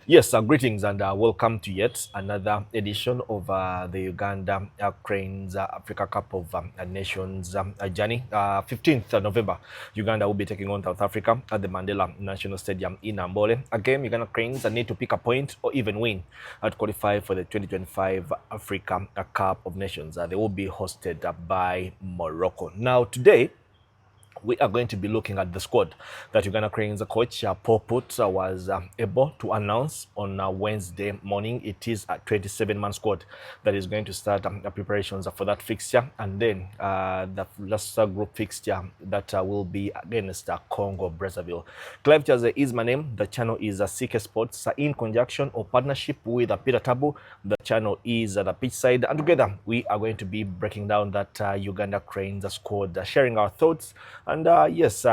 Yes, greetings and welcome to yet another edition of the Uganda Cranes Africa Cup of Nations journey. 15th November, Uganda will be taking on South Africa at the Mandela National Stadium in Ambole. Again, Uganda Cranes need to pick a point or even win to qualify for the 2025 Africa Cup of Nations. They will be hosted by Morocco. Now, today, we are going to be looking at the squad that Uganda Cranes coach Paul Put was able to announce on Wednesday morning. It is a 27-man squad that is going to start preparations for that fixture, and then the last group fixture that will be against Congo Brazzaville. Clive Chaze is my name. The channel is CK Sports in conjunction or partnership with Peter Tabu. The channel is the pitch side, and together we are going to be breaking down that Uganda Cranes squad, sharing our thoughts. And yes,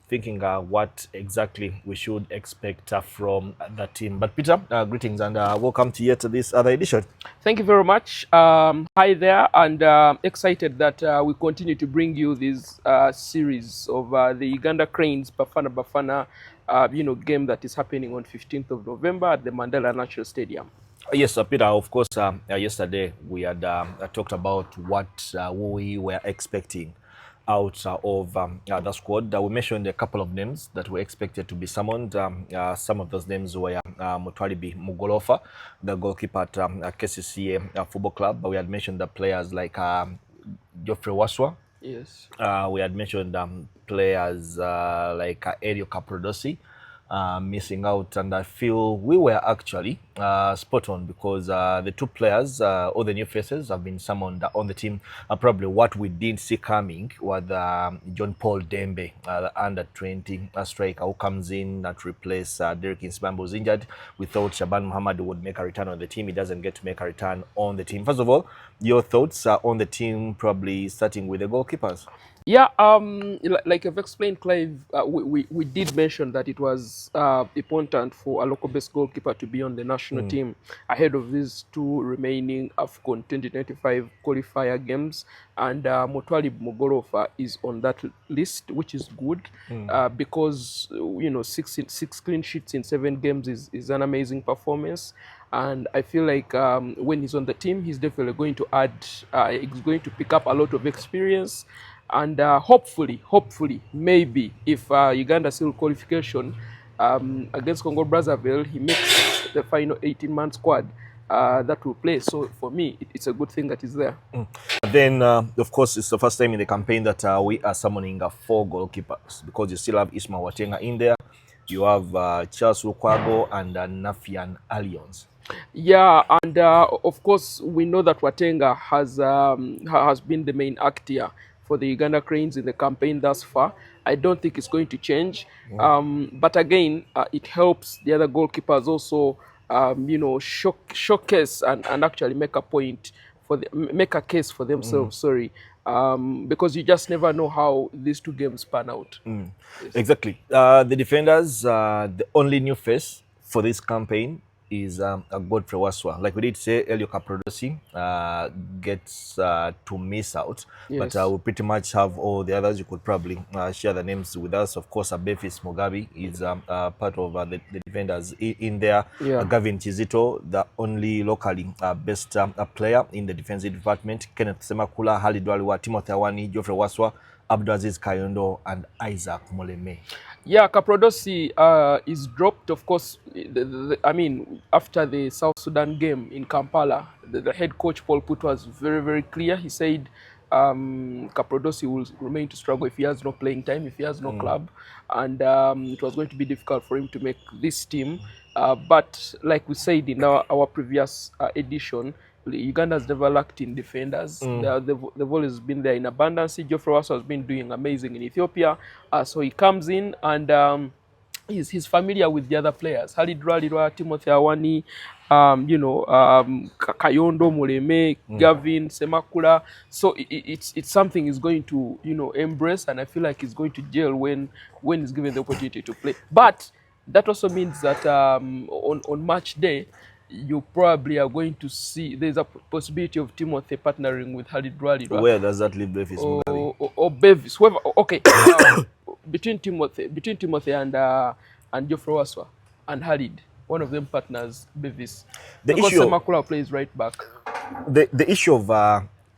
thinking what exactly we should expect from the team. But Peter, greetings and welcome to yet this other edition. Thank you very much. Hi there, and excited that we continue to bring you this series of the Uganda Cranes Bafana Bafana game that is happening on 15th of November at the Mandela National Stadium. Yes, Peter, of course, yesterday we had talked about what we were expecting out of the squad. We mentioned a couple of names that were expected to be summoned. Some of those names were Mutwalibi Mugolofa, the goalkeeper at KCCA Football Club. But we had mentioned the players like Geoffrey Waswa. Yes. We had mentioned players like Elio Capoosi. Missing out, and I feel we were actually spot on because the two players, all the new faces, have been summoned on the team. Probably what we didn't see coming was John Paul Dembe, the under-20 striker who comes in to replace Derek Insibambo, who's injured. We thought Shaban Muhammad would make a return on the team. He doesn't get to make a return on the team. First of all, your thoughts on the team, probably starting with the goalkeepers. Yeah, like I've explained, Clive, we did mention that it was important for a local-based goalkeeper to be on the national team ahead of these two remaining AFCON 2025 qualifier games, and Mutwalibi Mugolofa is on that list, which is good because six clean sheets in 7 games is an amazing performance. And I feel like when he's on the team, he's definitely going to add, he's going to pick up a lot of experience. And hopefully, maybe if Uganda still qualification against Congo Brazzaville, he makes the final 18-man squad that will play. So for me, it's a good thing that he's there. Then, of course, it's the first time in the campaign that we are summoning 4 goalkeepers because you still have Ismail Watenga in there. You have Charles Lukwago and Nafian Allions. Yeah, and of course, we know that Watenga has been the main actor for the Uganda Cranes in the campaign thus far. I don't think it's going to change. But again, it helps the other goalkeepers also, showcase and actually make a point make a case for themselves. Sorry, because you just never know how these two games pan out. Yes. Exactly. The defenders, the only new face for this campaign is Godfrey Waswa. Like we did say, Elio Capoosi gets to miss out, yes. But we pretty much have all the others. You could probably share the names with us. Of course, Bevis Mugabi is part of the defenders in there. Yeah. Gavin Chizito, the only locally best player in the defensive department. Kenneth Semakula, Halid Waliwa, Timothy Awani, Geoffrey Waswa, Abdulaziz Kayondo, and Isaac Moleme. Yeah, Capoosi is dropped, of course. I mean, after the South Sudan game in Kampala, the head coach Paul Put was very, very clear. He said Capoosi will remain to struggle if he has no playing time, if he has no club, and it was going to be difficult for him to make this team. But like we said in our previous edition, Uganda's never lacked in defenders. They've always been there in abundance. Geoffrey Waswa has been doing amazing in Ethiopia. So he comes in and he's familiar with the other players. Halid Ralirwa, Timothy Awani, Kayondo, Moleme, Gavin, Semakula. So it's something he's going to, embrace, and I feel like he's going to gel when he's given the opportunity to play. But that also means that on match day, you probably are going to see there's a possibility of Timothy partnering with Halid Ralirwa. Where does that leave Bevis? Or Bevis, whoever. Okay, between Timothy and Geoffrey Waswa and Halid, one of them partners Bevis, The because issue, Semakula plays right back. the issue of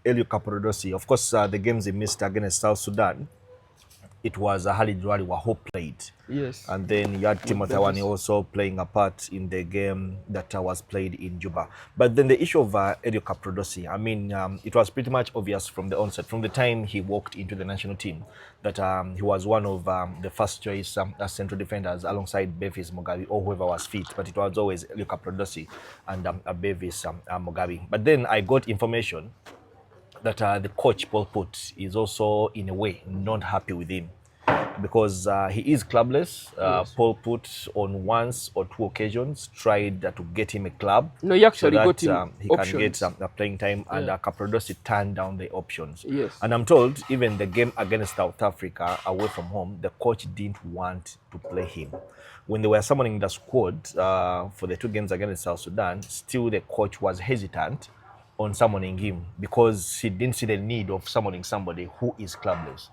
Elio Caporodosi, of course, the games he missed against South Sudan, it was Halid Raliwa who played. Yes. And then you had With Timothy Bevis. Awani also playing a part in the game that was played in Juba. But then the issue of Elio Caporodosi, I mean, it was pretty much obvious from the onset, from the time he walked into the national team, that he was one of the first choice central defenders alongside Bevis Mugabe or whoever was fit. But it was always Elio Caporodosi and Bevis Mugabe. But then I got information that the coach Paul Put is also in a way not happy with him because he is clubless. Yes. Paul Put on once or two occasions tried to get him a club. No, he actually so that, got him he options. can get playing time, and Caprodosi turned down the options. Yes. And I'm told even the game against South Africa away from home, the coach didn't want to play him. When they were summoning the squad for the two games against South Sudan, still the coach was hesitant on summoning him because he didn't see the need of summoning somebody who is clubless.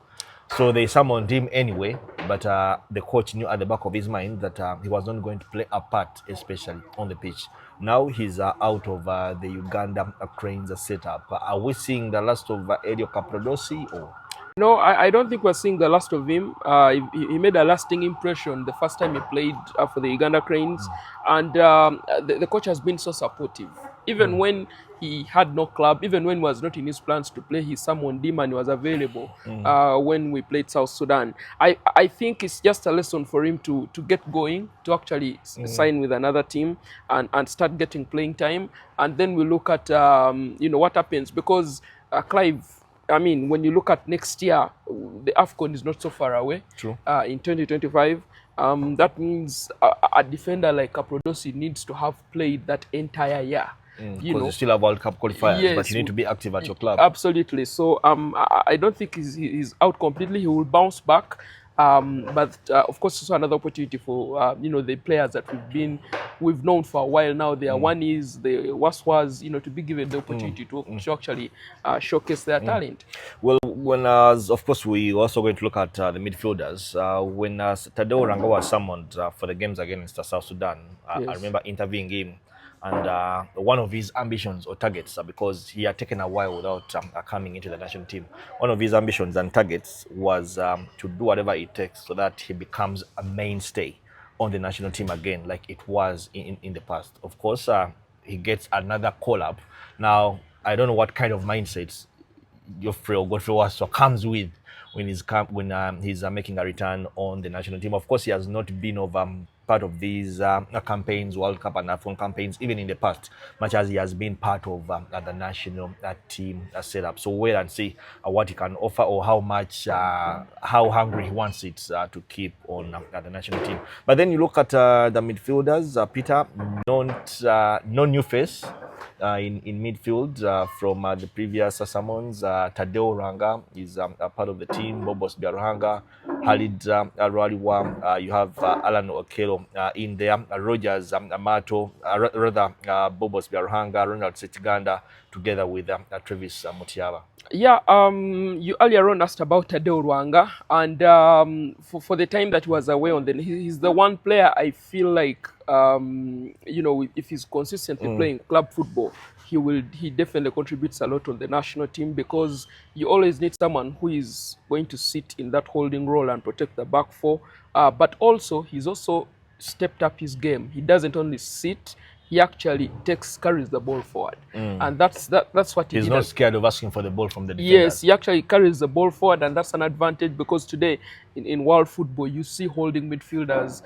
So they summoned him anyway, but the coach knew at the back of his mind that he was not going to play a part, especially on the pitch. Now he's out of the Uganda Cranes setup. Are we seeing the last of Elio Caprodosi? Or? No, I don't think we're seeing the last of him. He made a lasting impression the first time he played for the Uganda Cranes. And the coach has been so supportive. Even when he had no club, even when it was not in his plans to play, he summoned him and he was available when we played South Sudan. I think it's just a lesson for him to get going, to actually sign with another team and start getting playing time. And then we look at what happens, because Clive, I mean, when you look at next year, the AFCON is not so far away. True. In 2025. That means a defender like Caprodosi needs to have played that entire year. Because you still have World Cup qualifiers, yes, but you need to be active at your club. Absolutely. So I don't think he's out completely. He will bounce back. But of course, also another opportunity for the players that we've known for a while now. One is the Waswas, to be given the opportunity to actually showcase their talent. Well, when of course we also going to look at the midfielders. When Tadeo Ranga was summoned for the games against South Sudan, Yes. I remember interviewing him. And one of his ambitions or targets, because he had taken a while without coming into the national team, one of his ambitions and targets was to do whatever it takes so that he becomes a mainstay on the national team again, like it was in the past. Of course, he gets another call-up. Now, I don't know what kind of mindsets Godfrey Waso comes with when he's making a return on the national team. Of course, he has not been of part of these campaigns, World Cup and AFCON campaigns, even in the past, much as he has been part of the national team setup. So wait and see what he can offer, or how much, how hungry he wants it to keep on the national team. But then you look at the midfielders, Peter, no new face. In midfield from the previous summons. Tadeo Ranga is a part of the team. Bobos Biaruhanga, Halid Raliwa, you have Alan Okelo in there, Rogers Amato, Bobos Biaruhanga, Ronald Setiganda, together with Travis Mutiaba. Yeah, you earlier on asked about Tadeo Rwanga, and for the time that he was away he's the one player I feel like, if he's consistently playing club football, he definitely contributes a lot on the national team, because you always need someone who is going to sit in that holding role and protect the back four, but also he's also stepped up his game. He doesn't only sit, he actually carries the ball forward, and that's what he's did. Not scared of asking for the ball from the defenders. Yes, he actually carries the ball forward, and that's an advantage, because today in world football you see holding midfielders,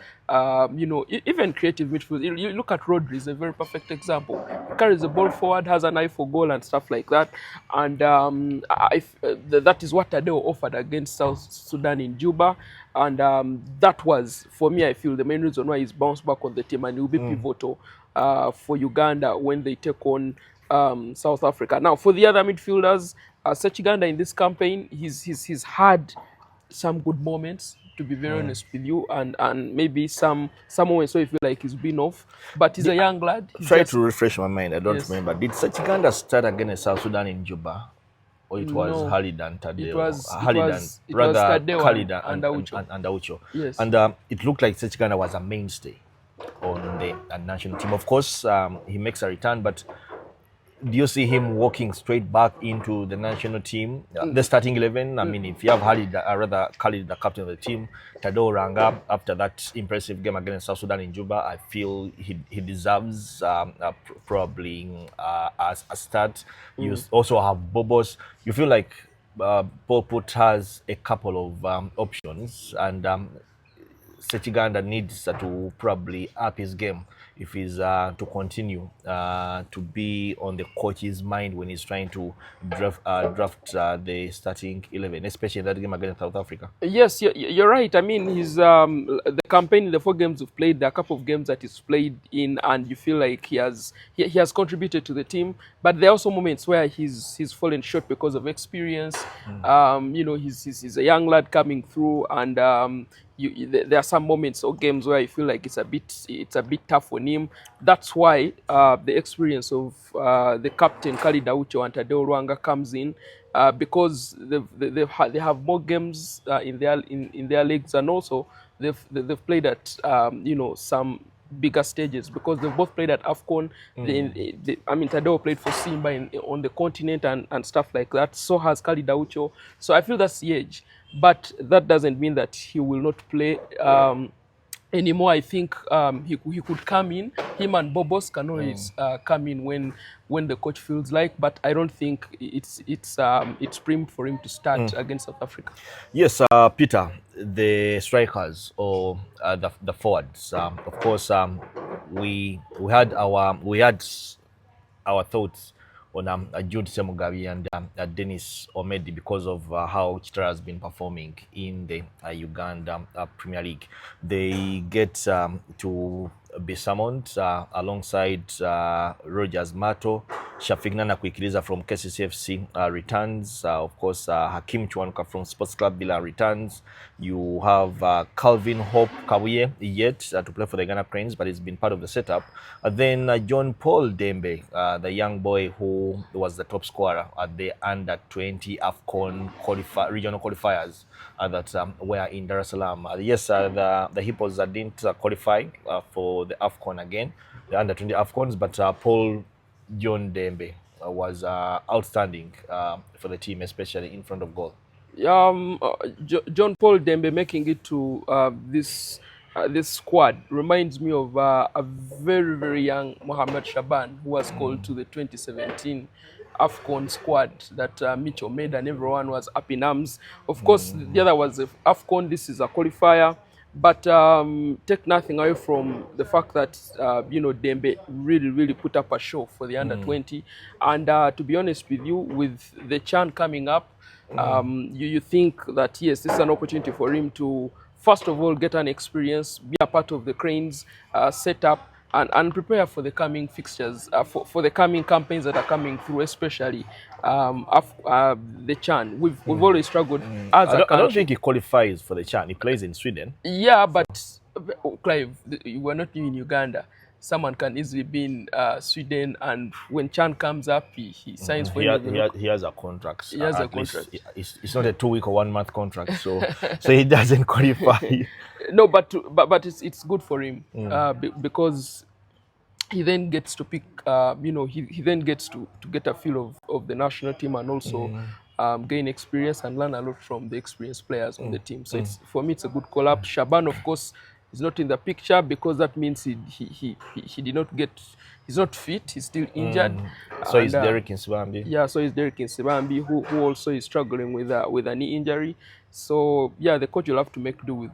even creative midfielders. You look at Rodri, is a very perfect example. He carries the ball forward, has an eye for goal and stuff like that, and that is what Tadeo offered against South Sudan in Juba, and that was, for me, I feel the main reason why he's bounced back on the team, and he will be pivotal for Uganda when they take on South Africa. Now, for the other midfielders, Sechiganda in this campaign, he's had some good moments, to be very honest with you, and maybe some moments where you feel like he's been off, but he's a young lad. Try to refresh my mind. I don't remember. Did Sechiganda start against South Sudan in Juba? Or it was Khalid and Tadeo? It was Tadeo Khalid and Aucho. And Aucho. Yes. And it looked like Sechiganda was a mainstay. on the national team. Of course, he makes a return, but do you see him walking straight back into the national team, the starting 11? I mean, if you have Khalid, the captain of the team, Tado Ranga, after that impressive game against South Sudan in Juba, I feel he deserves probably a start. You also have Bobos. You feel like Paul Put has a couple of options, and Sechiganda needs to probably up his game if he's to continue to be on the coach's mind when he's trying to draft the starting 11, especially in that game against South Africa. Yes, you're right. I mean, his the campaign, the 4 games we've played, there are a couple of games that he's played in, and you feel like he has contributed to the team. But there are also moments where he's fallen short because of experience. He's a young lad coming through, and there are some moments or games where I feel like it's a bit tough on him. That's why the experience of the captain Khalid Aucho and Tadeo Rwanga comes in. Because they have more games in their leagues, and also they've played at some bigger stages, because they've both played at AFCON. I mean, Tadeo played for Simba on the continent and stuff like that. So has Khalid Aucho. So I feel that's the age, but that doesn't mean that he will not play anymore. I think he could come in. Him and Bobos can always come in when the coach feels like. But I don't think it's primed for him to start against South Africa. Yes, Peter, the strikers or the forwards. Of course, we had our thoughts on Jude Semugabi and Dennis Omedi because of how Chitara has been performing in the Uganda Premier League. They get to be summoned alongside Rogers Mato. Shafignana Kwikiliza from KCCFC returns. Of course, Hakim Chwanuka from Sports Club Villa returns. You have Calvin Hope Kabuye yet to play for the Ghana Cranes, but he's been part of the setup. Then John Paul Dembe, the young boy who was the top scorer at the under-20 AFCON regional qualifiers that were in Dar es Salaam. Yes, the Hippos didn't qualify for the AFCON again, the under-20 AFCONs, but Paul John Dembe was outstanding for the team, especially in front of goal. John Paul Dembe making it to this squad reminds me of a very, very young Mohamed Shaban, who was called to the 2017 AFCON squad that Mitchell made, and everyone was up in arms. Of course, the other was the AFCON. This is a qualifier. But take nothing away from the fact that Dembe really put up a show for the under 20. And to be honest with you, with the CHAN coming up, you think that yes, this is an opportunity for him to first of all get an experience, be a part of the Cranes setup, and prepare for the coming fixtures, for the coming campaigns that are coming through, especially the CHAN. We've always struggled as a country. I don't think he qualifies for the CHAN. He plays in Sweden. Yeah, but Clive, we're not in Uganda. Someone can easily be in Sweden, and when CHAN comes up, he signs for he has a contract. He has a contract. It's not a 2-week or 1 month contract, so he doesn't qualify. No, but it's good for him because he then gets to pick. He then gets to get a feel of the national team, and also gain experience and learn a lot from the experienced players on the team. So for me, it's a good call up. Shaban, of course, is not in the picture because that means he did not get. He's not fit. He's still injured. So is Derek Nsibambi. Yeah, so is Derek Nsibambi, who also is struggling with a knee injury. So yeah, the coach will have to make do with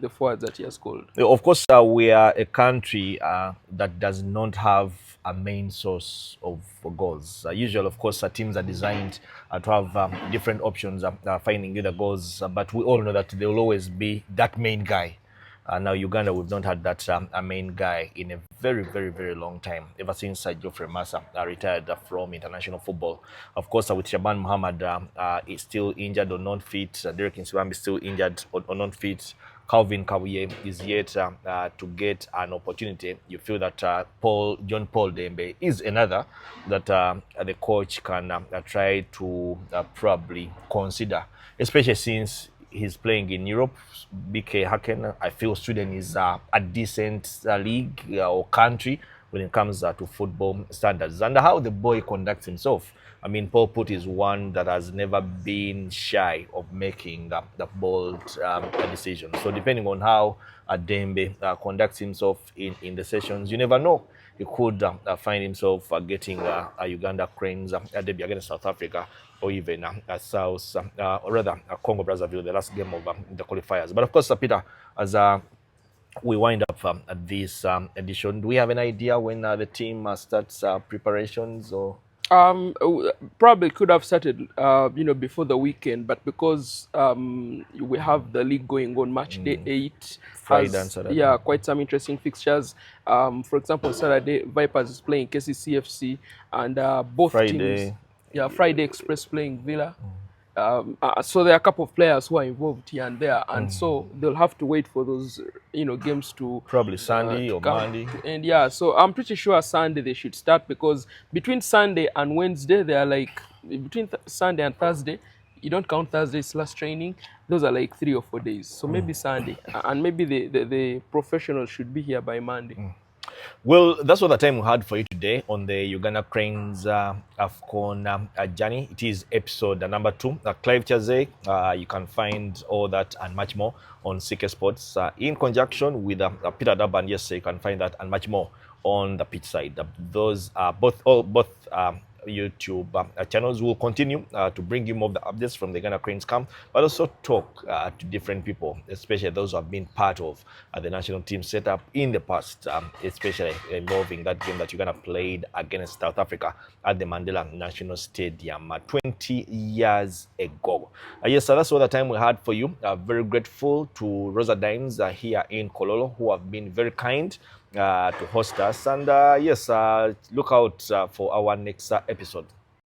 the forwards that he has called. Of course, we are a country that does not have a main source of goals. Usually, of course, teams are designed to have different options finding the goals, but we all know that there will always be that main guy. Now Uganda, we've not had that a main guy in a very long time, ever since Geoffrey Massa retired from international football. Of course, with Shaban Muhammad is still injured or not fit. Derek Nsibambi is still injured or not fit. Calvin Kabuye is yet to get an opportunity. You feel that John Paul Dembe is another that the coach can try to probably consider, especially since he's playing in Europe, BK Haken. I feel Sweden is a decent league or country when it comes to football standards. And how the boy conducts himself. I mean, Paul Put is one that has never been shy of making the bold decision. So depending on how Dembe conducts himself in the sessions, you never know. He could find himself getting a Uganda Cranes debut against South Africa, or even or rather Congo Brazzaville, the last game of the qualifiers. But of course, Peter, as we wind up at this edition, do we have an idea when the team starts preparations or? Probably could have started, before the weekend, but because we have the league going on, match day 8 Friday and Saturday. Yeah, quite some interesting fixtures. For example, Saturday Vipers is playing KCCFC, and both Friday. teams, Friday Express playing Villa. So there are a couple of players who are involved here and there, and so they'll have to wait for those, games to probably Sunday or Monday. And yeah, so I'm pretty sure Sunday they should start, because between Sunday and Wednesday they are like between Sunday and Thursday. You don't count Thursday's last training; those are like 3 or 4 days. So maybe Sunday, and maybe the professionals should be here by Monday. Well, that's all the time we had for you today on the Uganda Cranes AFCON journey. It is episode number 2. Clive Chaze, you can find all that and much more on CK Sports in conjunction with Peter Daban. Yes, you can find that and much more on the pitch side. Those are both YouTube channels will continue to bring you more of the updates from the Ghana Cranes camp, but also talk to different people, especially those who have been part of the national team setup in the past, especially involving that game that Uganda played against South Africa at the Mandela National Stadium 20 years ago. Yes, so that's all the time we had for you. Very grateful to Rosa Dimes here in Kololo, who have been very kind to host us. And yes, look out for our next episode.